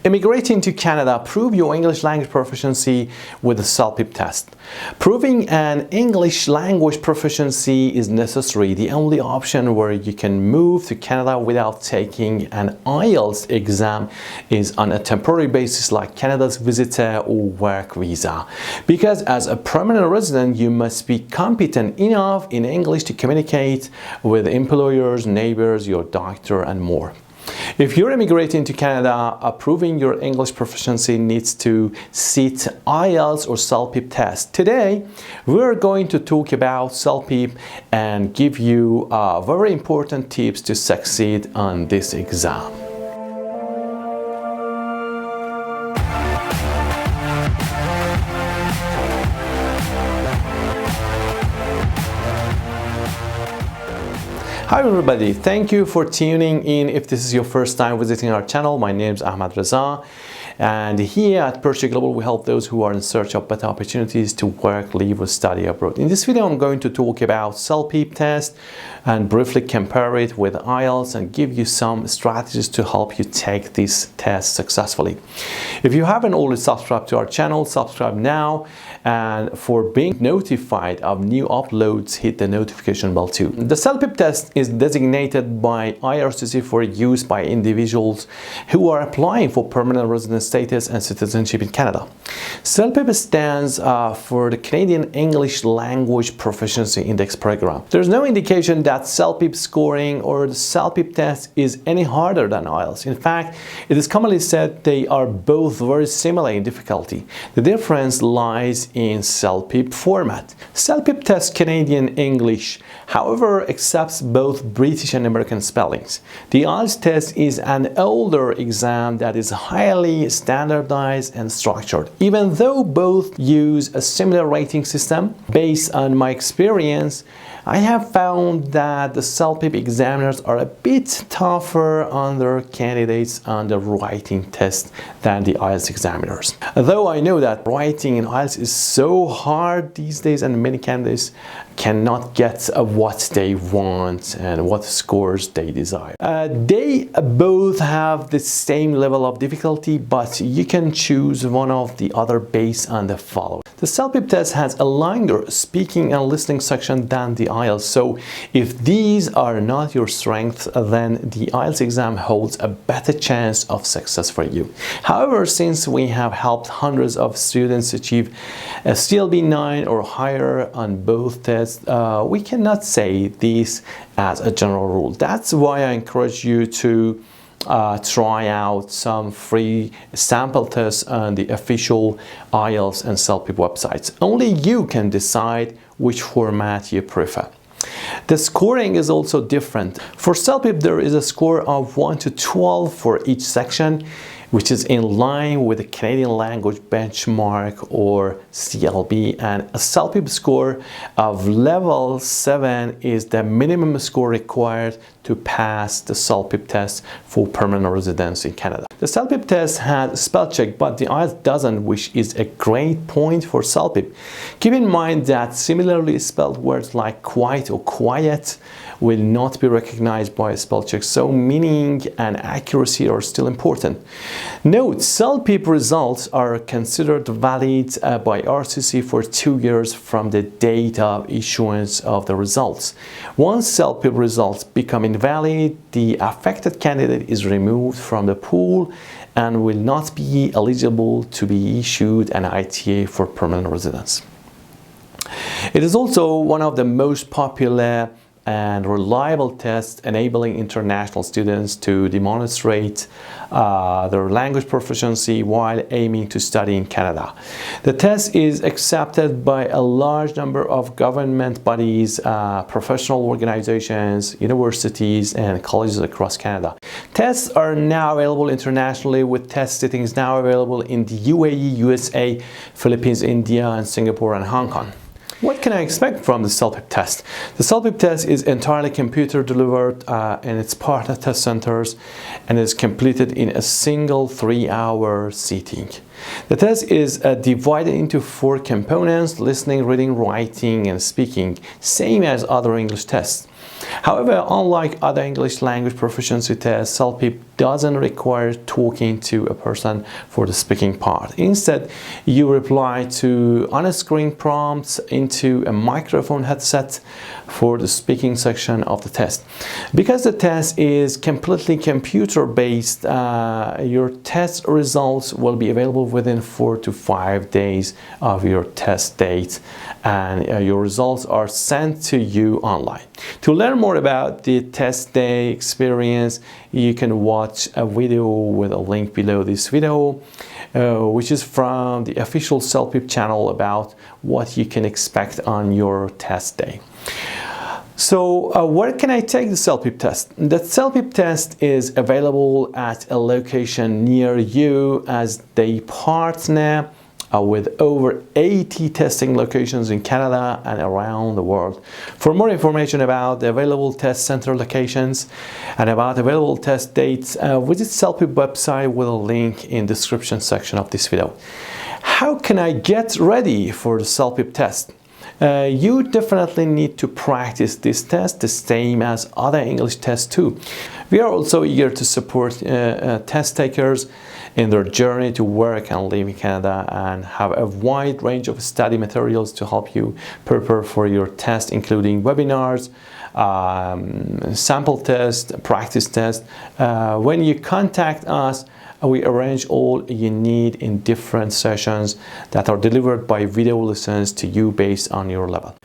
Immigrating to Canada, prove your English language proficiency with the CELPIP test. Proving an English language proficiency is necessary. The only option where you can move to Canada without taking an IELTS exam is on a temporary basis like Canada's visitor or work visa. Because as a permanent resident, you must be competent enough in English to communicate with employers, neighbors, your doctor, and more. If you're immigrating to Canada, proving your English proficiency needs to sit IELTS or CELPIP test. Today, we're going to talk about CELPIP and give you very important tips to succeed on this exam. Hi everybody, thank you for tuning in. If this is your first time visiting our channel, my name is Ahmed Reza, and here at Purchase Global we help those who are in search of better opportunities to work, live or study abroad. In this video I'm going to talk about CELPIP test and briefly compare it with IELTS and give you some strategies to help you take this test successfully. If you haven't already subscribed to our channel, subscribe now, and for being notified of new uploads, hit the notification bell too. The CELPIP test is designated by IRCC for use by individuals who are applying for permanent resident status and citizenship in Canada. CELPIP stands for the Canadian English Language Proficiency Index Program. There's no indication that CELPIP scoring or the CELPIP test is any harder than IELTS. In fact, it is commonly said they are both very similar in difficulty. The difference lies in CELPIP format. CELPIP tests Canadian English, however, accepts both British and American spellings. The IELTS test is an older exam that is highly standardized and structured. Even though both use a similar rating system, based on my experience, I have found that the CELPIP examiners are a bit tougher on their candidates on the writing test than the IELTS examiners. Though I know that writing in IELTS is so hard these days and many candidates cannot get what they want and what scores they desire. They both have the same level of difficulty, but you can choose one of the other based on the following. The CELPIP test has a longer speaking and listening section than the IELTS, so if these are not your strengths, then the IELTS exam holds a better chance of success for you. However, since we have helped hundreds of students achieve a CLB 9 or higher on both tests, we cannot say this as a general rule. That's why I encourage you to try out some free sample tests on the official IELTS and CELPIP websites. Only you can decide which format you prefer. The scoring is also different. For CELPIP, there is a score of 1 to 12 for each section, which is in line with the Canadian Language Benchmark or CLB, and a CELPIP score of level 7 is the minimum score required to pass the CELPIP test for permanent residence in Canada. The CELPIP test has spell check, but the IELTS doesn't, which is a great point for CELPIP. Keep in mind that similarly spelled words like quiet or quiet will not be recognized by a spell check, so meaning and accuracy are still important. Note, CELPIP results are considered valid by RCC for 2 years from the date of issuance of the results. Once CELPIP results become invalid, the affected candidate is removed from the pool and will not be eligible to be issued an ITA for permanent residence. It is also one of the most popular and reliable tests enabling international students to demonstrate their language proficiency while aiming to study in Canada. The test is accepted by a large number of government bodies, professional organizations, universities, and colleges across Canada. Tests are now available internationally, with test sittings now available in the UAE, USA, Philippines, India, and Singapore, and Hong Kong. What can I expect from the CELPIP test? The CELPIP test is entirely computer delivered in its partner test centers and is completed in a single 3-hour sitting. The test is divided into 4 components: listening, reading, writing, and speaking, same as other English tests. However, unlike other English language proficiency tests, CELPIP doesn't require talking to a person for the speaking part. Instead, you reply to on-screen prompts into a microphone headset for the speaking section of the test. Because the test is completely computer-based, your test results will be available within 4 to 5 days of your test date, and your results are sent to you online. To learn more about the test day experience, you can watch a video with a link below this video, which is from the official CELPIP channel about what you can expect on your test day. So where can I take the CELPIP test? The CELPIP test is available at a location near you, as they partner with over 80 testing locations in Canada and around the world. For more information about the available test center locations and about available test dates, visit CELPIP website with a link in the description section of this video. How can I get ready for the CELPIP test? You definitely need to practice this test the same as other English tests too. We are also eager to support test takers in their journey to work and live in Canada, and have a wide range of study materials to help you prepare for your test, including webinars, sample tests, practice tests. When you contact us, we arrange all you need in different sessions that are delivered by video lessons to you based on your level.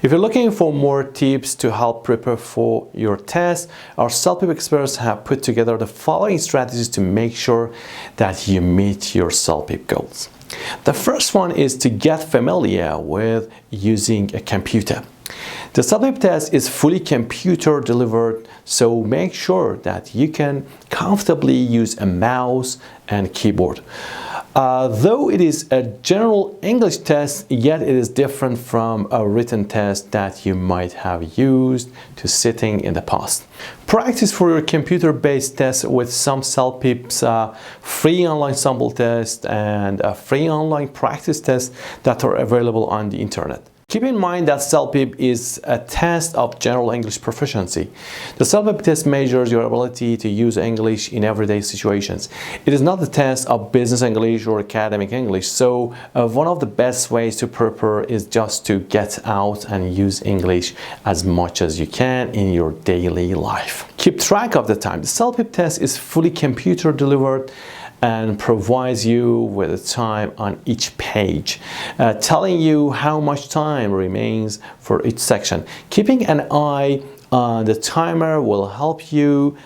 If you're looking for more tips to help prepare for your test, our CELPIP experts have put together the following strategies to make sure that you meet your CELPIP goals. The first one is to get familiar with using a computer. The CELPIP test is fully computer delivered, so make sure that you can comfortably use a mouse and keyboard. Though it is a general English test, yet it is different from a written test that you might have used to sitting in the past. Practice for your computer-based test with some CELPIP's free online sample tests and free online practice tests that are available on the internet. Keep in mind that CELPIP is a test of general English proficiency. The CELPIP test measures your ability to use English in everyday situations. It is not a test of business English or academic English, so one of the best ways to prepare is just to get out and use English as much as you can in your daily life. Keep track of the time. The CELPIP test is fully computer delivered and provides you with a time on each page, telling you how much time remains for each section. Keeping an eye on the timer will help you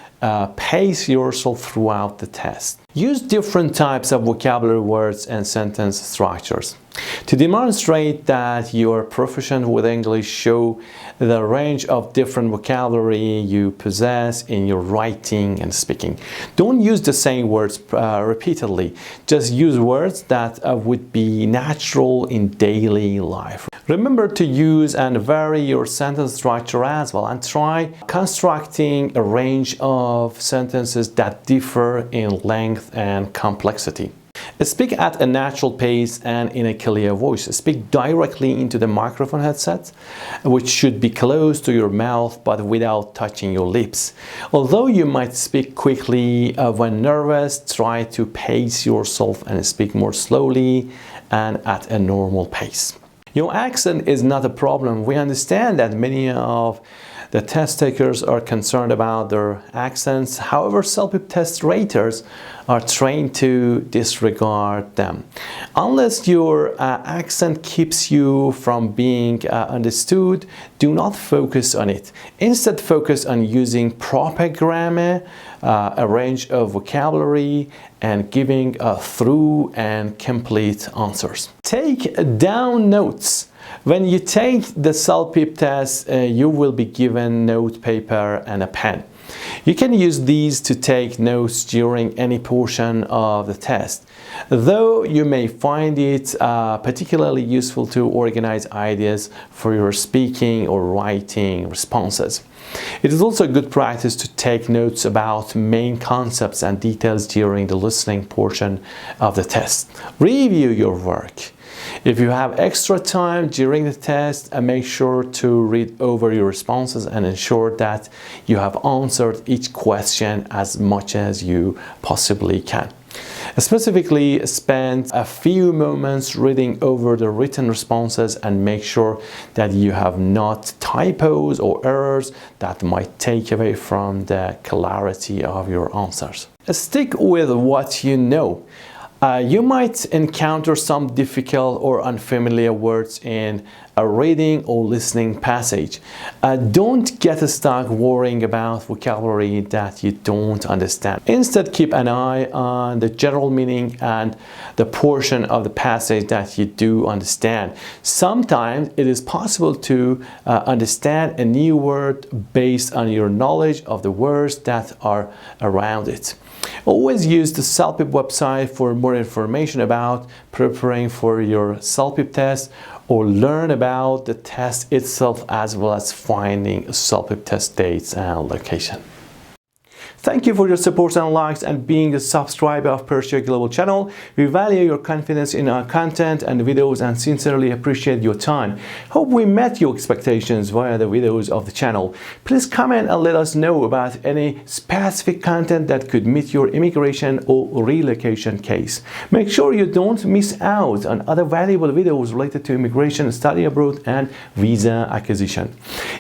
pace yourself throughout the test. Use different types of vocabulary words and sentence structures. To demonstrate that you are proficient with English, show the range of different vocabulary you possess in your writing and speaking. Don't use the same words repeatedly. Just use words that would be natural in daily life. Remember to use and vary your sentence structure as well, and try constructing a range of sentences that differ in length and complexity. Speak at a natural pace and in a clear voice. Speak directly into the microphone headset, which should be close to your mouth but without touching your lips. Although you might speak quickly when nervous, try to pace yourself and speak more slowly and at a normal pace. Your accent is not a problem. We understand that many of the test takers are concerned about their accents. However, CELPIP test raters are trained to disregard them. Unless your accent keeps you from being understood, do not focus on it. Instead, focus on using proper grammar, a range of vocabulary, and giving thorough and complete answers. Take down notes. When you take the CELPIP test, you will be given note paper and a pen. You can use these to take notes during any portion of the test, though you may find it particularly useful to organize ideas for your speaking or writing responses. It is also good practice to take notes about main concepts and details during the listening portion of the test. Review your work. If you have extra time during the test, make sure to read over your responses and ensure that you have answered each question as much as you possibly can. Specifically, spend a few moments reading over the written responses and make sure that you have not typos or errors that might take away from the clarity of your answers. Stick with what you know. You might encounter some difficult or unfamiliar words in a reading or listening passage. Don't get stuck worrying about vocabulary that you don't understand. Instead, keep an eye on the general meaning and the portion of the passage that you do understand. Sometimes it is possible to understand a new word based on your knowledge of the words that are around it. Always use the CELPIP website for more information about preparing for your CELPIP test, or learn about the test itself as well as finding CELPIP test dates and location. Thank you for your support and likes and being a subscriber of Persia Global channel. We value your confidence in our content and videos and sincerely appreciate your time. Hope we met your expectations via the videos of the channel. Please comment and let us know about any specific content that could meet your immigration or relocation case. Make sure you don't miss out on other valuable videos related to immigration, study abroad, and visa acquisition.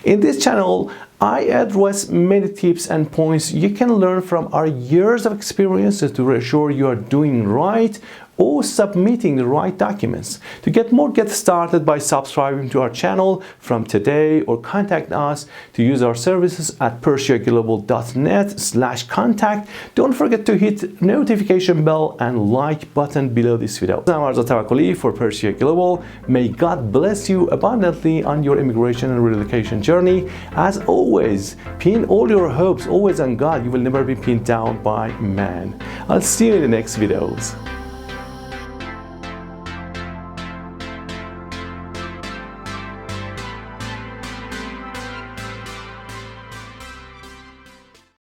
In this channel, I address many tips and points you can learn from our years of experience to ensure you are doing right or submitting the right documents. To get started by subscribing to our channel from today, or contact us to use our services at persiaglobal.net/contact. Don't forget to hit notification bell and like button below this video. I'm Arza Tawakkoli for Persia Global. May God bless you abundantly on your immigration and relocation journey. As always, pin all your hopes always on God. You will never be pinned down by man. I'll see you in the next videos.